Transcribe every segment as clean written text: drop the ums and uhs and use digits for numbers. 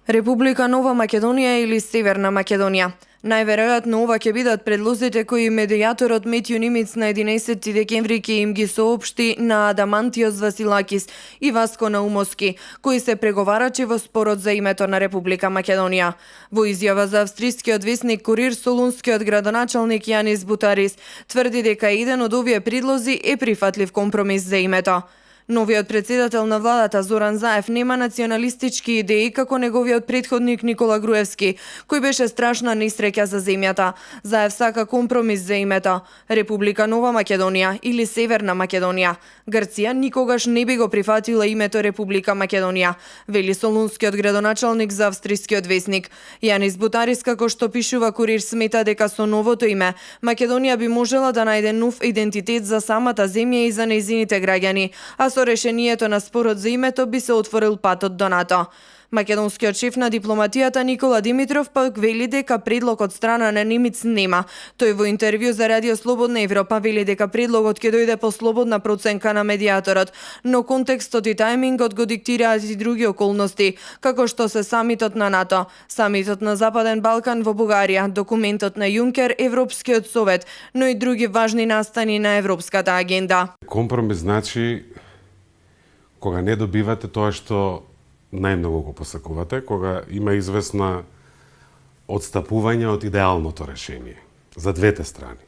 Република Нова Македонија или Северна Македонија? Најверојатно ова ќе бидат предлозите кои медијаторот Метју Нимиц на 11 декември ќе им ги соопшти на Адамантиос Василакис и Васко Наумовски, кои се преговарачи во спорот за името на Република Македонија. Во изјава за австрискиот весник Курир, солунскиот градоначалник Јанис Бутарис тврди дека еден од овие предлози е прифатлив компромис за името. Новиот председател на владата Зоран Заев нема националистички идеи како неговиот претходник Никола Груевски, кој беше страшна несреќа за земјата. Заев сака компромис за името Република Нова Македонија или Северна Македонија. Грција никогаш не би го прифатила името Република Македонија, вели солунскиот градоначалник за австрискиот весник. Јанис Бутарис, како што пишува Курир, смета дека со новото име Македонија би можела да најде нов идентитет за самата земја и за нејзините граѓани, а со решението на спорот за името би се отворил патот до НАТО. Македонскиот шеф на дипломатијата Никола Димитров пак вели дека предлог од страна на Нимиц нема. Тој во интервју за Радио Слободна Европа вели дека предлогот ќе дојде по слободна проценка на медијаторот, но контекстот и тајмингот го диктираат и други околности, како што се самитот на НАТО, самитот на Западен Балкан во Бугарија, документот на Јункер, Европскиот совет, но и други важни настани на европската агенда. Компромис значи кога не добивате тоа што најмногу го посакувате, кога има известна одстапување од идеалното решение за двете страни.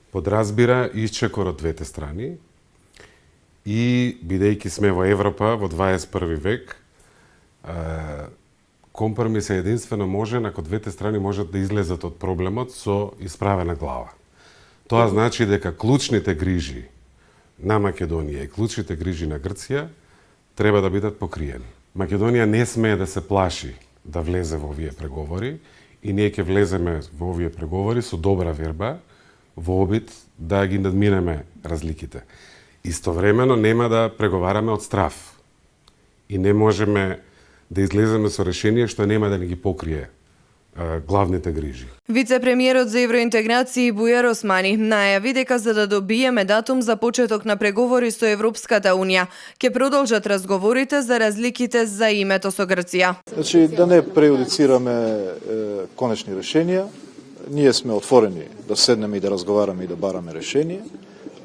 Подразбира исчекор од двете страни и, бидејќи сме во Европа во 21 век, компромис е единствено можен ако двете страни можат да излезат од проблемот со исправена глава. Тоа значи дека клучните грижи на Македонија и клучните грижи на Грција треба да бидат покриени. Македонија не смее да се плаши да влезе во овие преговори и ние ќе влеземе во овие преговори со добра верба, во обид да ги надминеме разликите. Истовремено нема да преговараме од страф и не можеме да излеземе со решение што нема да ни ги покрие главните грижи. Вице-премиерот за евроинтеграција Бујар Османи најави дека за да добиеме датум за почеток на преговори со Европската унија, ќе продолжат разговорите за разликите за името со Грција. Значи, да не преюдицираме конечни решенија, ние сме отворени да седнеме и да разговараме и да бараме решение.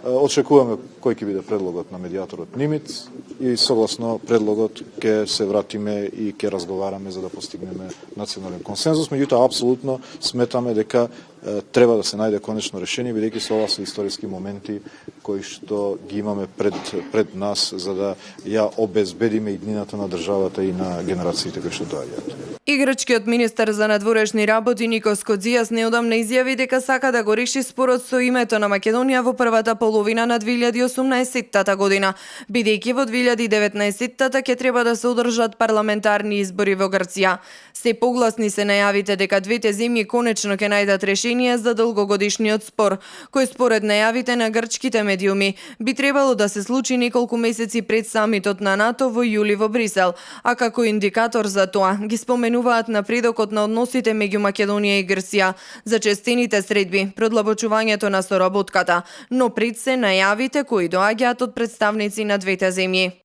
Очекуваме кој ќе биде предлогот на медијаторот Нимиц и согласно предлогот ќе се вратиме и ќе разговараме за да постигнеме национален консензус. Меѓутоа, апсолутно сметаме дека треба да се најде конечно решение, бидејќи се ова се историски моменти кои што ги имаме пред нас за да ја обезбедиме иднината на државата и на генерациите кои што доаѓаат. И грчкиот министер за надворешни работи Никос Кодзијас неодамна изјави дека сака да го реши спорот со името на Македонија во првата половина на 2018 година, бидејќи во 2019 ќе треба да се одржат парламентарни избори во Грција. Се погласни се најавите дека двете земји конечно ќе најдат решение за долгогодишниот спор, кој според најавите на грчките медиуми би требало да се случи неколку месеци пред самитот на НАТО во јули во Брисел, а како индикатор за тоа ги споменуваат напредокот на односите меѓу Македонија и Грција, зачестените средби, продлабочувањето на соработката, но пред се најавите кои доаѓаат од представници на двете земји.